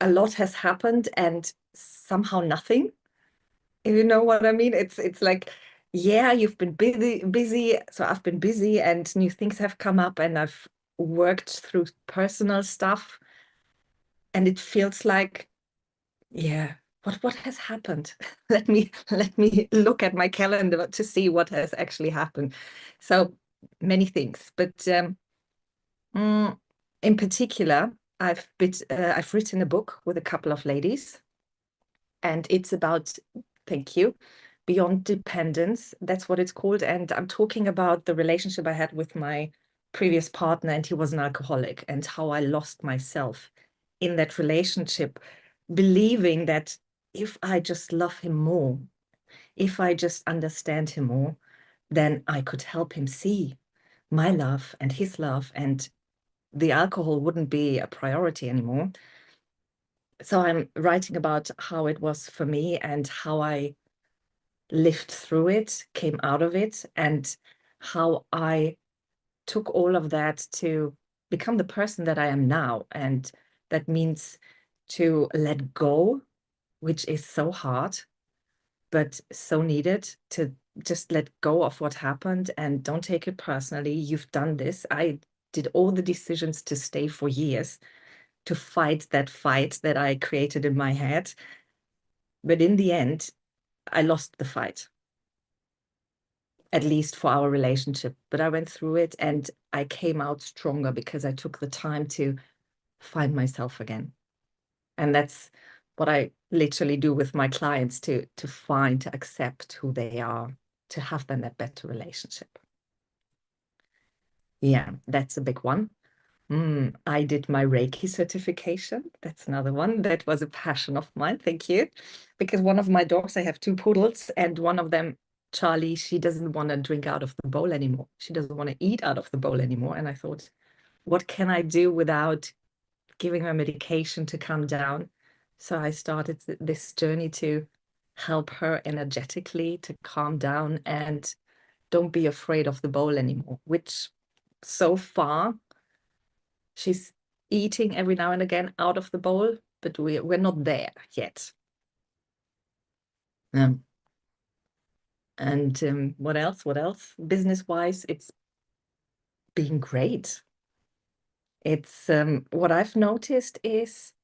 a lot has happened and somehow nothing. If you know what I mean? It's like, yeah, you've been busy. So I've been busy and new things have come up and I've worked through personal stuff. And it feels like, yeah, what has happened? Let me look at my calendar to see what has actually happened. So many things, but mm, in particular, I've written a book with a couple of ladies, and it's about, thank you, beyond dependence. That's what it's called. And I'm talking about the relationship I had with my previous partner, and he was an alcoholic, and how I lost myself in that relationship, believing that if I just love him more, if I just understand him more, then I could help him see my love and his love, and the alcohol wouldn't be a priority anymore. So I'm writing about how it was for me and how I lived through it, came out of it, and how I took all of that to become the person that I am now. And that means to let go, which is so hard, but so needed, to just let go of what happened and don't take it personally. You've done this. I did all the decisions to stay for years, to fight that I created in my head. But in the end, I lost the fight, at least for our relationship. But I went through it and I came out stronger because I took the time to find myself again. And that's what I literally do with my clients, to find, to accept who they are, to have then that better relationship. Yeah, that's a big one. I did my Reiki certification. That's another one. That was a passion of mine. Thank you. Because one of my dogs, I have two poodles, and one of them, Charlie, she doesn't want to drink out of the bowl anymore. She doesn't want to eat out of the bowl anymore. And I thought, what can I do without giving her medication to calm down? So I started this journey to help her energetically to calm down and don't be afraid of the bowl anymore, which so far she's eating every now and again out of the bowl, but we're not there yet. And what else? What else? Business-wise, it's been great. It's what I've noticed is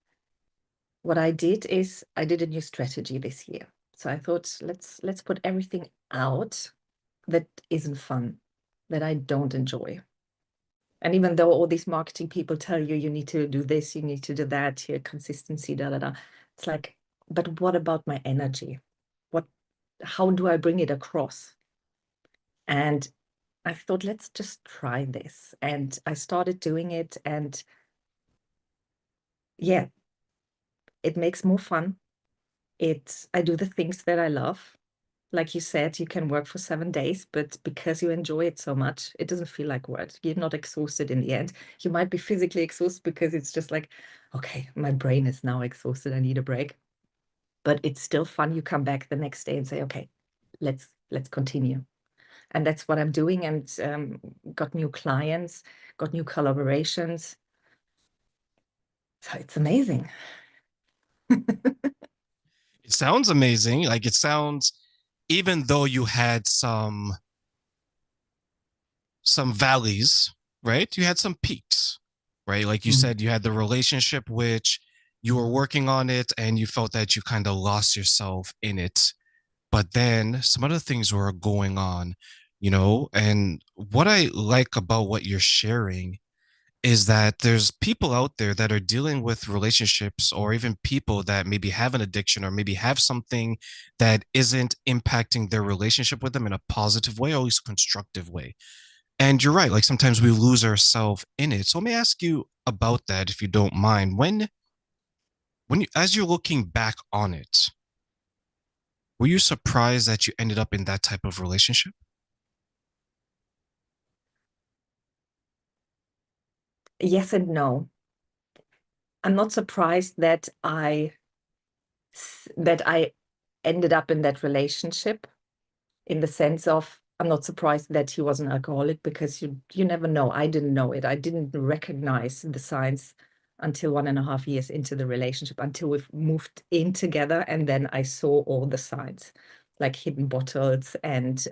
what I did is I did a new strategy this year. So I thought, let's put everything out that isn't fun, that I don't enjoy. And even though all these marketing people tell you, you need to do this, you need to do that, here, consistency, da, da, da. It's like, but what about my energy? How do I bring it across? And I thought, let's just try this. And I started doing it. And yeah, it makes more fun. I do the things that I love. Like you said, you can work for 7 days, but because you enjoy it so much, it doesn't feel like work. You're not exhausted in the end. You might be physically exhausted because it's just like, okay, my brain is now exhausted. I need a break. But it's still fun. You come back the next day and say, okay, let's continue. And that's what I'm doing, and got new clients, got new collaborations. So it's amazing. It sounds amazing. Like it sounds, even though you had some valleys, right? You had some peaks, right? Like you Mm. said, you had the relationship which you were working on it and you felt that you kind of lost yourself in it. But then some other things were going on, and what I like about what you're sharing is that there's people out there that are dealing with relationships, or even people that maybe have an addiction or maybe have something that isn't impacting their relationship with them in a positive way, or at least constructive way. And you're right, like sometimes we lose ourselves in it. So let me ask you about that, if you don't mind. When you, as you're looking back on it, were you surprised that you ended up in that type of relationship? Yes and no. I'm not surprised that I ended up in that relationship, in the sense of, I'm not surprised that he was an alcoholic, because you never know. I didn't know it. I didn't recognize the signs until 1.5 years into the relationship, until we've moved in together. And then I saw all the signs, like hidden bottles and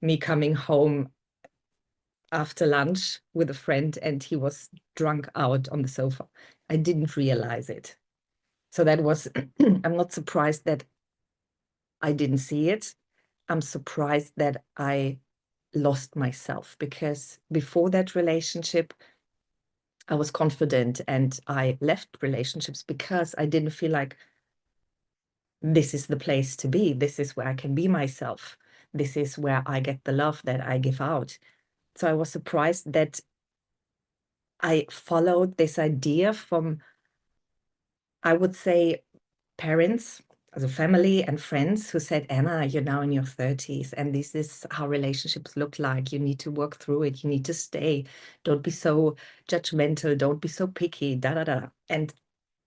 me coming home after lunch with a friend and he was drunk out on the sofa. I didn't realize it. So that was, I'm not surprised that I didn't see it. I'm surprised that I lost myself, because before that relationship, I was confident and I left relationships because I didn't feel like this is the place to be. This is where I can be myself. This is where I get the love that I give out. So I was surprised that I followed this idea from, I would say, parents, as a family and friends who said, Anna, you're now in your 30s and this is how relationships look like. You need to work through it. You need to stay. Don't be so judgmental. Don't be so picky, da, da, da. And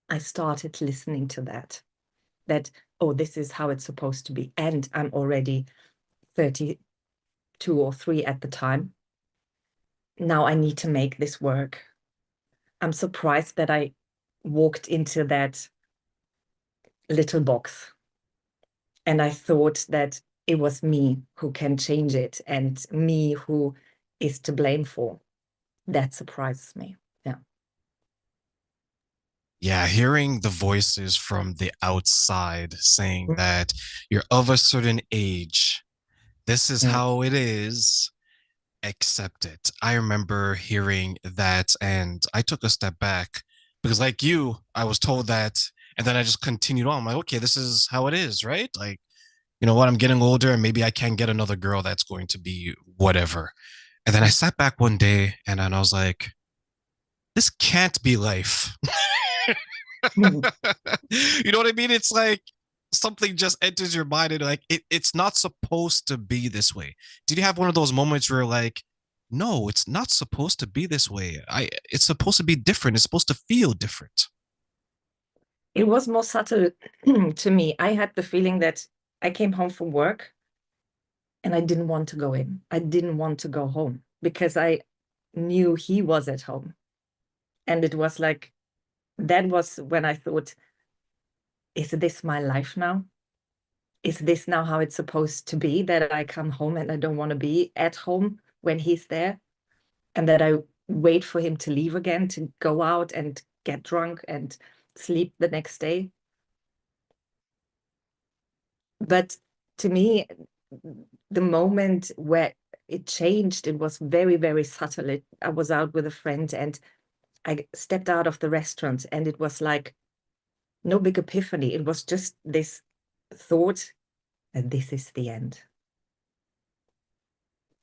I started listening to that, oh, this is how it's supposed to be. And I'm already 32 or 3 at the time. Now I need to make this work. I'm surprised that I walked into that little box and I thought that it was me who can change it and me who is to blame for. That surprises me. Yeah. Yeah, hearing the voices from the outside saying Mm. that you're of a certain age, this is Yeah. how it is, accept it. I remember hearing that and I took a step back because, like you, I was told that. And then I just continued on. I'm like, okay, this is how it is, right? Like, you know what? I'm getting older and maybe I can get another girl that's going to be whatever. And then I sat back one day and then I was like, this can't be life. Mm. You know what I mean? It's like something just enters your mind and like it's not supposed to be this way. Did you have one of those moments where like, no, it's not supposed to be this way. It's supposed to be different. It's supposed to feel different. It was more subtle to me. I had the feeling that I came home from work and I didn't want to go in. I didn't want to go home because I knew he was at home. And it was like, that was when I thought, is this my life now? Is this now how it's supposed to be, that I come home and I don't want to be at home when he's there, and that I wait for him to leave again to go out and get drunk and sleep the next day? But to me, the moment where it changed, it was very, very subtle. I was out with a friend and I stepped out of the restaurant and it was like no big epiphany. It was just this thought that this is the end,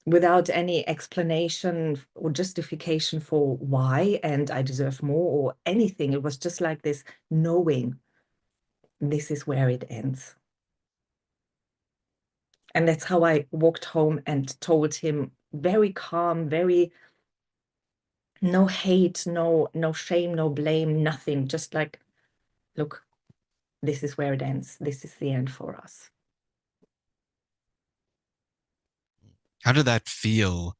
without any explanation or justification for why and I deserve more or anything. It was just like this knowing this is where it ends. And that's how I walked home and told him, very calm, very no hate, no shame, no blame, nothing. Just like, look, this is where it ends. This is the end for us. How did that feel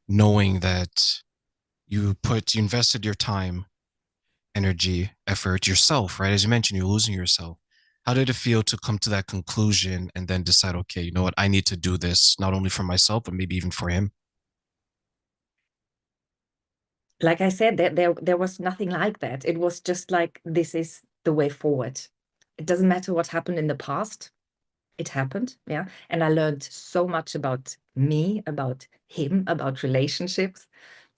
knowing that you invested your time, energy, effort, yourself, right? As you mentioned, you're losing yourself. How did it feel to come to that conclusion and then decide, okay, you know what, I need to do this not only for myself, but maybe even for him? Like I said, there was nothing like that. It was just like, this is the way forward. It doesn't matter what happened in the past. It happened, yeah. And I learned so much about me, about him, about relationships.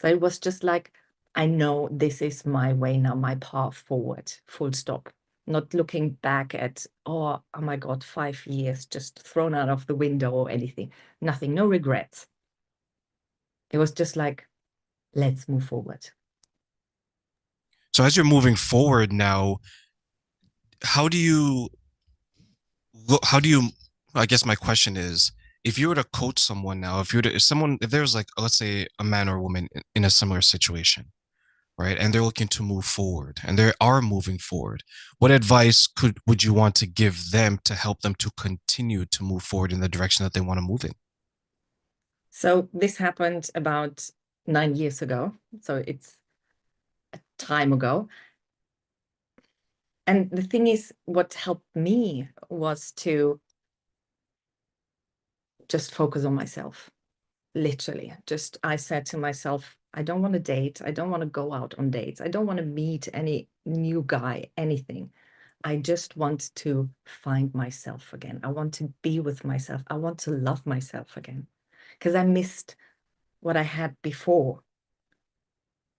So it was just like, I know this is my way now, my path forward, full stop. Not looking back at, oh my God, 5 years just thrown out of the window or anything. Nothing, no regrets. It was just like, let's move forward. So as you're moving forward now, how do you how do you I guess my question is, if you were to coach someone now, if there's like, let's say a man or a woman in a similar situation, right? And they're looking to move forward and they are moving forward. What advice would you want to give them to help them to continue to move forward in the direction that they want to move in? So this happened about 9 years ago. So it's time ago. And the thing is, what helped me was to just focus on myself. Literally, just I said to myself, I don't want to date. I don't want to go out on dates. I don't want to meet any new guy, anything. I just want to find myself again. I want to be with myself. I want to love myself again because I missed what I had before.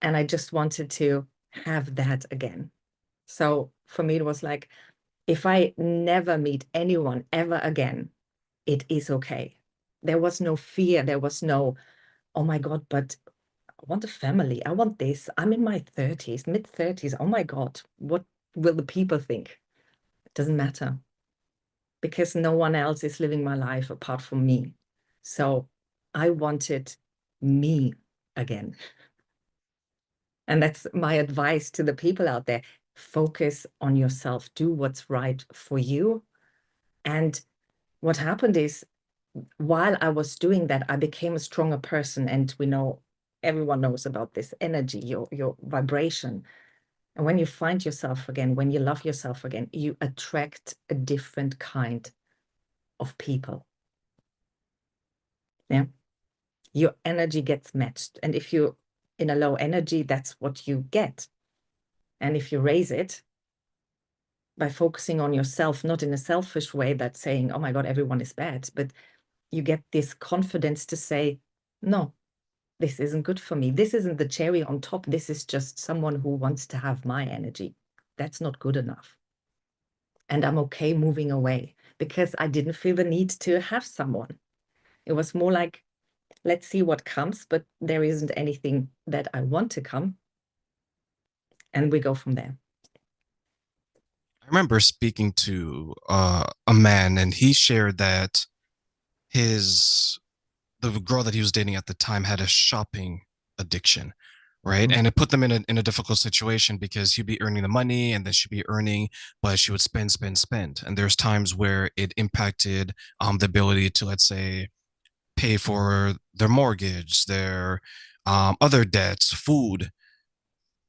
And I just wanted to have that again. So for me, it was like, if I never meet anyone ever again, it is okay. There was no fear. There was no, oh my God, but I want a family. I want this. I'm in my 30s, mid 30s. Oh my God, what will the people think? It doesn't matter because no one else is living my life apart from me. So I wanted me again. And that's my advice to the people out there. Focus on yourself, do what's right for you. And what happened is, while I was doing that, I became a stronger person. And we know, everyone knows about this energy, your vibration. And when you find yourself again, when you love yourself again, you attract a different kind of people. Yeah. Your energy gets matched. And if you're in a low energy, that's what you get. And if you raise it by focusing on yourself, not in a selfish way that's saying, oh my God, everyone is bad, but you get this confidence to say, no, this isn't good for me. This isn't the cherry on top. This is just someone who wants to have my energy. That's not good enough. And I'm okay moving away because I didn't feel the need to have someone. It was more like, let's see what comes, but there isn't anything that I want to come. And we go from there. I remember speaking to a man, and he shared that his the girl that he was dating at the time had a shopping addiction, right? Mm. And it put them in a difficult situation because he'd be earning the money and then she'd be earning, but she would spend, spend, spend. And there's times where it impacted the ability to, let's say, pay for their mortgage, their other debts, food.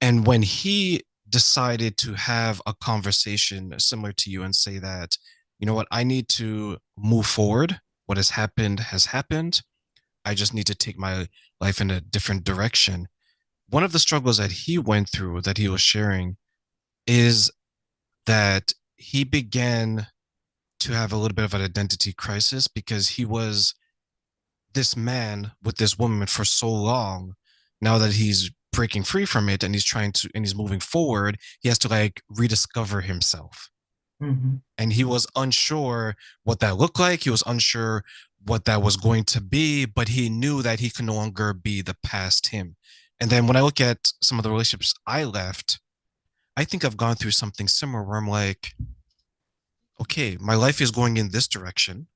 And when he decided to have a conversation similar to you and say that, you know what, I need to move forward. What has happened has happened. I just need to take my life in a different direction. One of the struggles that he went through that he was sharing is that he began to have a little bit of an identity crisis because he was this man with this woman for so long. Now that he's breaking free from it and he's trying to and he's moving forward, he has to like rediscover himself. Mhm. And he was unsure what that looked like. He was unsure what that was going to be, but he knew that he could no longer be the past him. And then when I look at some of the relationships I left, I think I've gone through something similar where I'm like, okay, my life is going in this direction.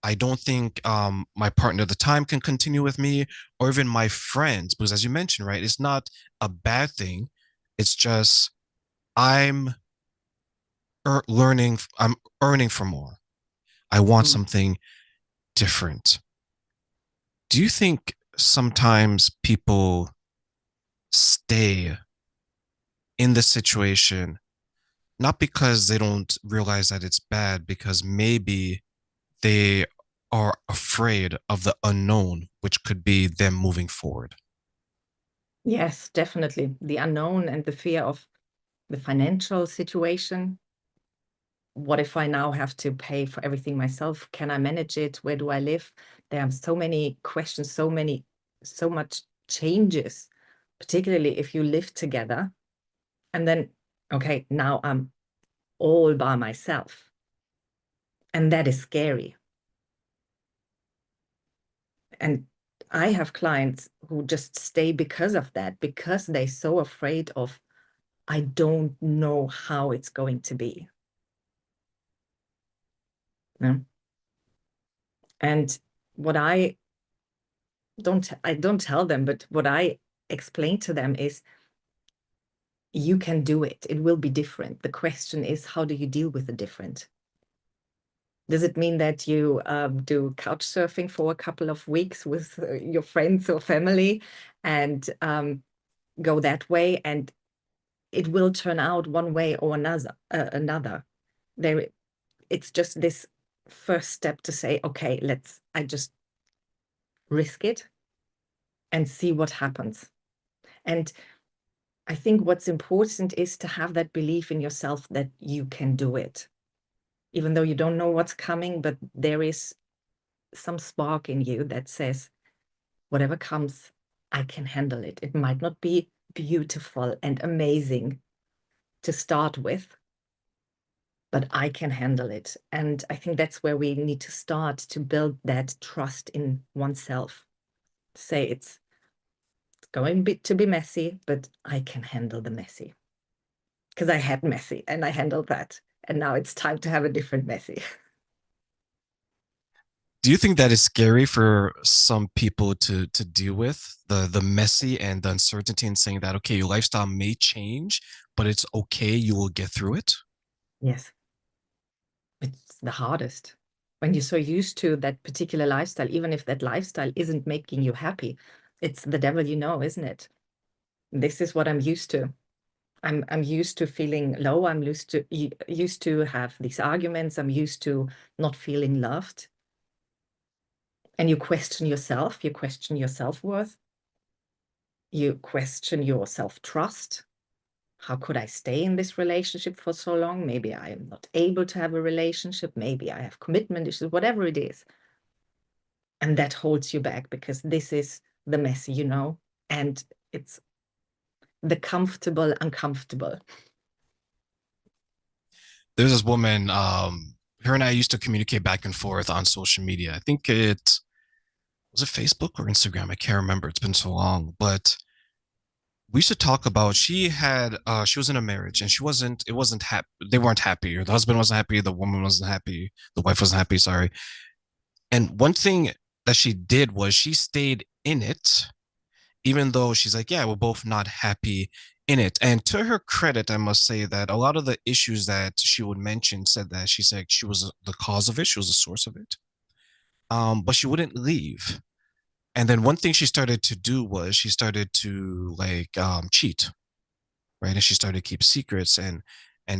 I don't think my partner at the time can continue with me or even my friends, because as you mentioned, right, it's not a bad thing. It's just I'm I'm earning for more. I want Mm. something different. Do you think sometimes people stay in this situation not because they don't realize that it's bad, because maybe they are afraid of the unknown, which could be them moving forward? Yes, definitely. The unknown and the fear of the financial situation. What if I now have to pay for everything myself? Can I manage it? Where do I live? There are so many questions, so much changes, particularly if you live together. And then, okay, now I'm all by myself. And that is scary. And I have clients who just stay because of that, because they're so afraid of, I don't know how it's going to be. Yeah. And what I don't tell them, but what I explain to them is you can do it. It will be different. The question is, how do you deal with the different? Does it mean that you do couch surfing for a couple of weeks with your friends or family and go that way, and it will turn out one way or another. There, it's just this first step to say, okay, I just risk it and see what happens. And I think what's important is to have that belief in yourself that you can do it, even though you don't know what's coming, but there is some spark in you that says, whatever comes, I can handle it. It might not be beautiful and amazing to start with, but I can handle it. And I think that's where we need to start to build that trust in oneself. Say it's going to be messy, but I can handle the messy. Because I had messy and I handled that. And now it's time to have a different messy. Do you think that is scary for some people to deal with the messy and the uncertainty and saying that okay, your lifestyle may change, but it's okay, you will get through it? Yes, it's the hardest. When you're so used to that particular lifestyle, even if that lifestyle isn't making you happy, it's the devil you know, isn't it? This is what I'm used to. I'm used to feeling low. I'm used to have these arguments. I'm used to not feeling loved. And you question yourself, you question your self-worth, you question your self-trust. How could I stay in this relationship for so long? Maybe I am not able to have a relationship. Maybe I have commitment issues, whatever it is. And that holds you back because this is the messy, and it's the comfortable, uncomfortable. There's this woman, her and I used to communicate back and forth on social media. I think it was it Facebook or Instagram? I can't remember. It's been so long, but we used to talk about she was in a marriage and it wasn't happy, they weren't happy, or the husband wasn't happy, the woman wasn't happy, the wife wasn't happy, sorry. And one thing that she did was she stayed in it, even though she's like, yeah, we're both not happy in it. And to her credit, I must say that a lot of the issues that she would mention said that she said she was the cause of it, she was the source of it. But she wouldn't leave. And then one thing she started to do was she started to like cheat, right? And she started to keep secrets and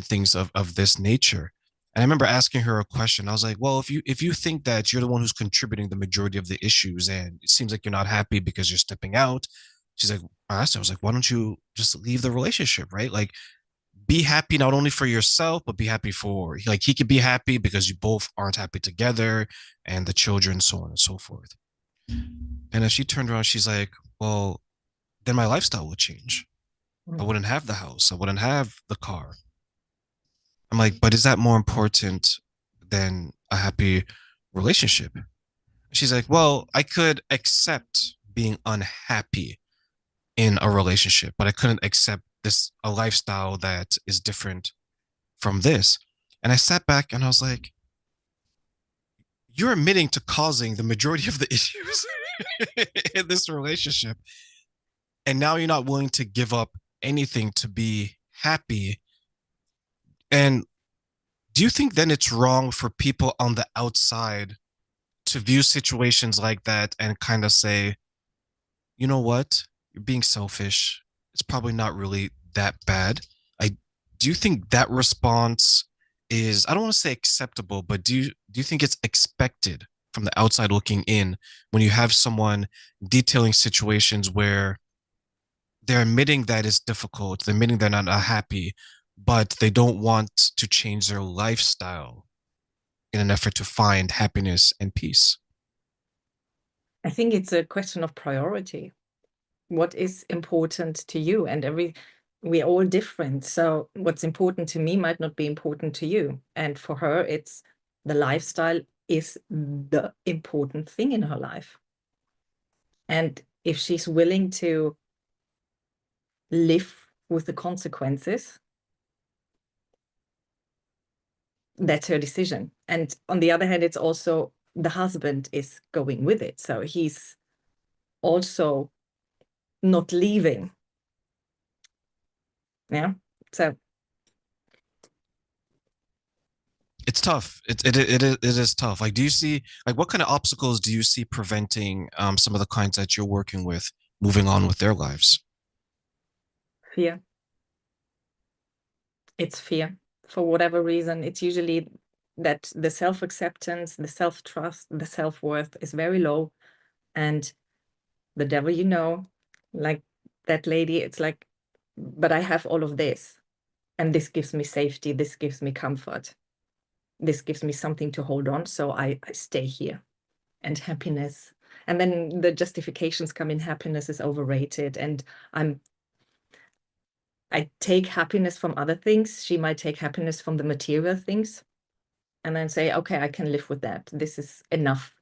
things of this nature. And I remember asking her a question. I was like, well, if you think that you're the one who's contributing the majority of the issues and it seems like you're not happy because you're stepping out, she's like, I asked her, I was like, why don't you just leave the relationship, right? Like be happy not only for yourself, but be happy for like he could be happy because you both aren't happy together and the children, so on and so forth. And as she turned around, she's like, well, then my lifestyle would change. I Mm. wouldn't have the house. I wouldn't have the car. I'm like, but is that more important than a happy relationship? She's like, well, I could accept being unhappy in a relationship, but I couldn't accept this a lifestyle that is different from this. And I sat back and I was like, you're admitting to causing the majority of the issues in this relationship. And now you're not willing to give up anything to be happy. And do you think then it's wrong for people on the outside to view situations like that and kind of say, you know what, you're being selfish, it's probably not really that bad? I Do you think that response is, I don't want to say acceptable, but do you think it's expected from the outside looking in when you have someone detailing situations where they're admitting that it's difficult, they're admitting they're not happy, but they don't want to change their lifestyle in an effort to find happiness and peace? I think it's a question of priority. What is important to you? And we're all different. So what's important to me might not be important to you. And for her, it's the lifestyle is the important thing in her life. And if she's willing to live with the consequences, that's her decision. And on the other hand, it's also the husband is going with it. So he's also not leaving. Yeah. So It's tough. It is tough. Like, do you see like what kind of obstacles do you see preventing some of the clients that you're working with moving on with their lives? Fear. It's fear. For whatever reason, it's usually that the self-acceptance, the self-trust, the self-worth is very low. And the devil, like that lady, it's like, but I have all of this. And this gives me safety. This gives me comfort. This gives me something to hold on. So I stay here. And happiness. And then the justifications come in: happiness is overrated. And I take happiness from other things. She might take happiness from the material things and then say, okay, I can live with that. This is enough.